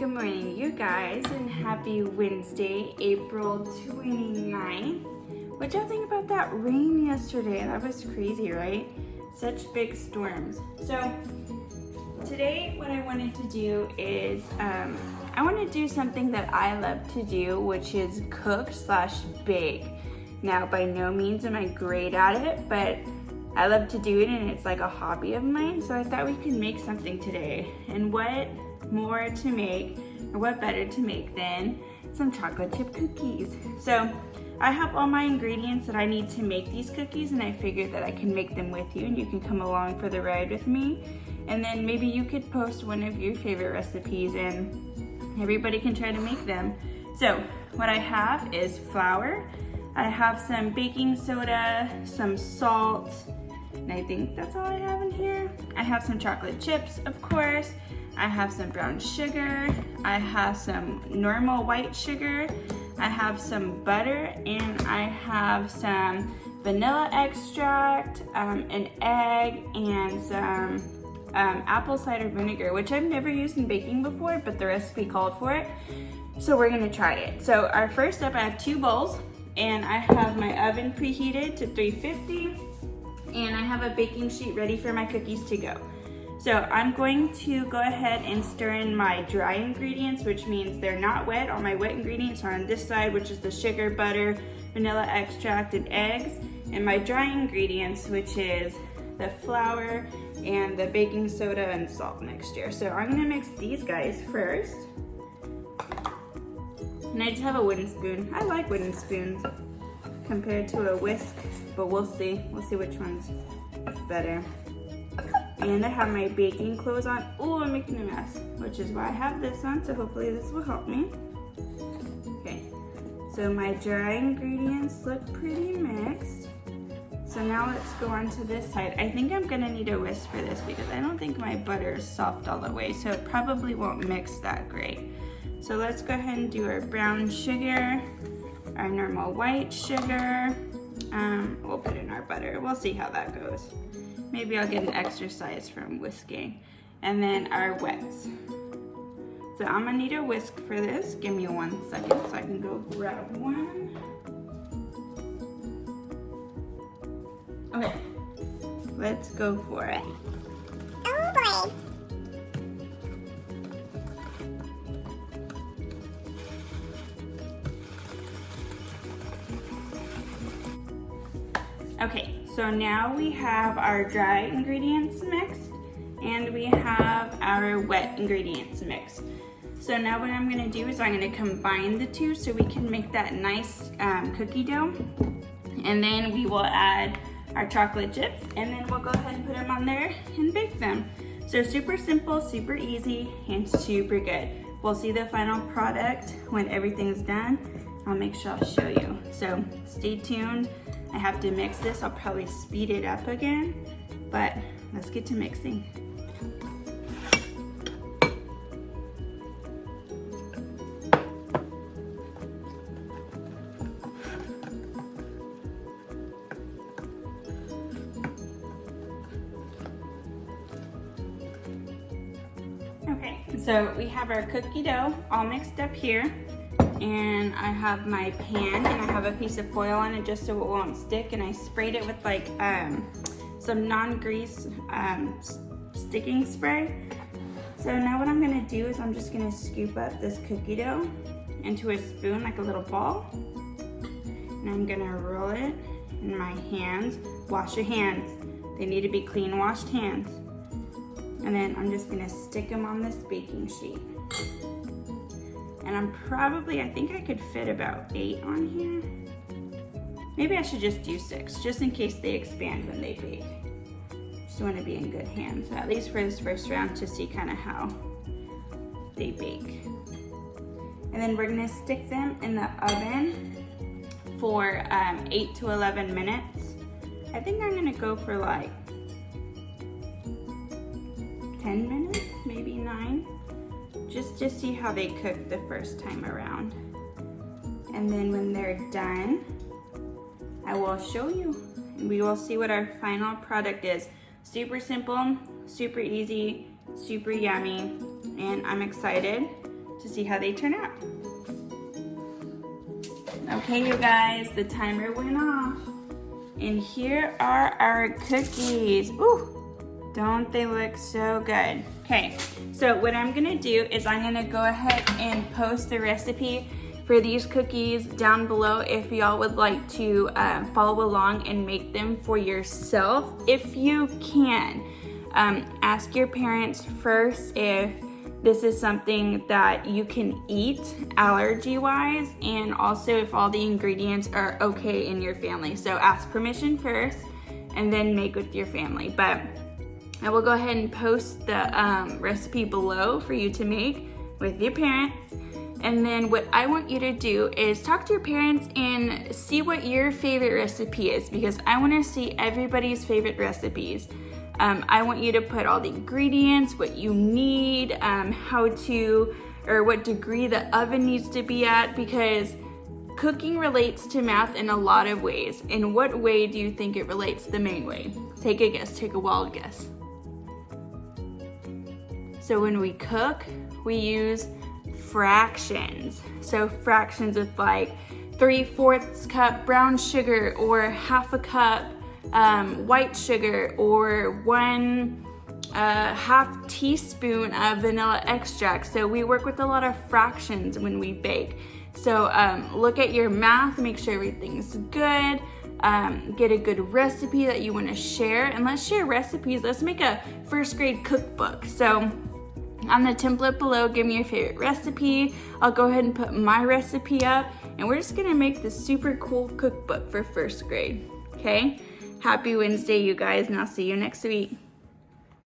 good morning, you guys, and happy Wednesday, April 29th. What y'all think about that rain yesterday? That was crazy, right? Such big storms. So today what I wanted to do is I want to do something that I love to do, which is cook/bake. Now, by no means am I great at it, but I love to do it and it's like a hobby of mine. So I thought we could make something today. And what more to make, or what better to make than some chocolate chip cookies. So I have all my ingredients that I need to make these cookies, and I figured that I can make them with you and you can come along for the ride with me. And then maybe you could post one of your favorite recipes and everybody can try to make them. So what I have is flour, I have some baking soda, some salt, and I think that's all I have in here. I have some chocolate chips, of course. I have some brown sugar. I have some normal white sugar. I have some butter, and I have some vanilla extract, an egg, and some apple cider vinegar, which I've never used in baking before, but the recipe called for it. So we're gonna try it. So our first step, I have 2 bowls, and I have my oven preheated to 350, and I have a baking sheet ready for my cookies to go. So I'm going to go ahead and stir in my dry ingredients, which means they're not wet. All my wet ingredients are on this side, which is the sugar, butter, vanilla extract, and eggs. And my dry ingredients, which is the flour and the baking soda and salt mixture. So I'm gonna mix these guys first. And I just have a wooden spoon. I like wooden spoons compared to a whisk, but we'll see. We'll see which one's better. And I have my baking clothes on. Oh, I'm making a mess, which is why I have this on, so hopefully this will help me. Okay, so my dry ingredients look pretty mixed. So now let's go on to this side. I think I'm gonna need a whisk for this because I don't think my butter is soft all the way, so it probably won't mix that great. So let's go ahead and do our brown sugar, our normal white sugar. We'll put in our butter. We'll see how that goes. Maybe I'll get an exercise from whisking. And then our wets. So I'm gonna need a whisk for this. Give me 1 second so I can go grab one. Okay, let's go for it. Oh boy. Okay, so now we have our dry ingredients mixed and we have our wet ingredients mixed. So now what I'm gonna do is I'm gonna combine the two so we can make that nice cookie dough. And then we will add our chocolate chips, and then we'll go ahead and put them on there and bake them. So super simple, super easy, and super good. We'll see the final product when everything's done. I'll make sure I'll show you. So stay tuned. I have to mix this. I'll probably speed it up again, but let's get to mixing. Okay, so we have our cookie dough all mixed up here. And I have my pan, and I have a piece of foil on it just so it won't stick, and I sprayed it with like some non-grease sticking spray. So now what I'm gonna do is I'm just gonna scoop up this cookie dough into a spoon, like a little ball, and I'm gonna roll it in my hands. Wash your hands. They need to be clean washed hands. And then I'm just gonna stick them on this baking sheet. And I think I could fit about 8 on here. Maybe I should just do 6, just in case they expand when they bake. Just want to be in good hands, at least for this first round, to see kind of how they bake. And then we're gonna stick them in the oven for 8 to 11 minutes. I think I'm gonna go for like 10 minutes, maybe 9. Just to see how they cook the first time around. And then when they're done, I will show you. We will see what our final product is. Super simple, super easy, super yummy, and I'm excited to see how they turn out. Okay, you guys, the timer went off. And here are our cookies. Ooh, don't they look so good? Okay, so what I'm gonna do is I'm gonna go ahead and post the recipe for these cookies down below if y'all would like to follow along and make them for yourself. If you can, ask your parents first if this is something that you can eat allergy-wise, and also if all the ingredients are okay in your family. So ask permission first and then make with your family. But I will go ahead and post the recipe below for you to make with your parents. And then what I want you to do is talk to your parents and see what your favorite recipe is, because I want to see everybody's favorite recipes. I want you to put all the ingredients, what you need, what degree the oven needs to be at, because cooking relates to math in a lot of ways. In what way do you think it relates the main way? Take a guess, take a wild guess. So when we cook, we use fractions. So fractions with like 3/4 cup brown sugar, or half a cup white sugar, or 1/2 teaspoon of vanilla extract. So we work with a lot of fractions when we bake. So look at your math, make sure everything's good, get a good recipe that you want to share, and let's share recipes. Let's make a first grade cookbook. So on the template below, give me your favorite recipe. I'll go ahead and put my recipe up, and we're just gonna make this super cool cookbook for first grade, okay? Happy Wednesday, you guys, and I'll see you next week.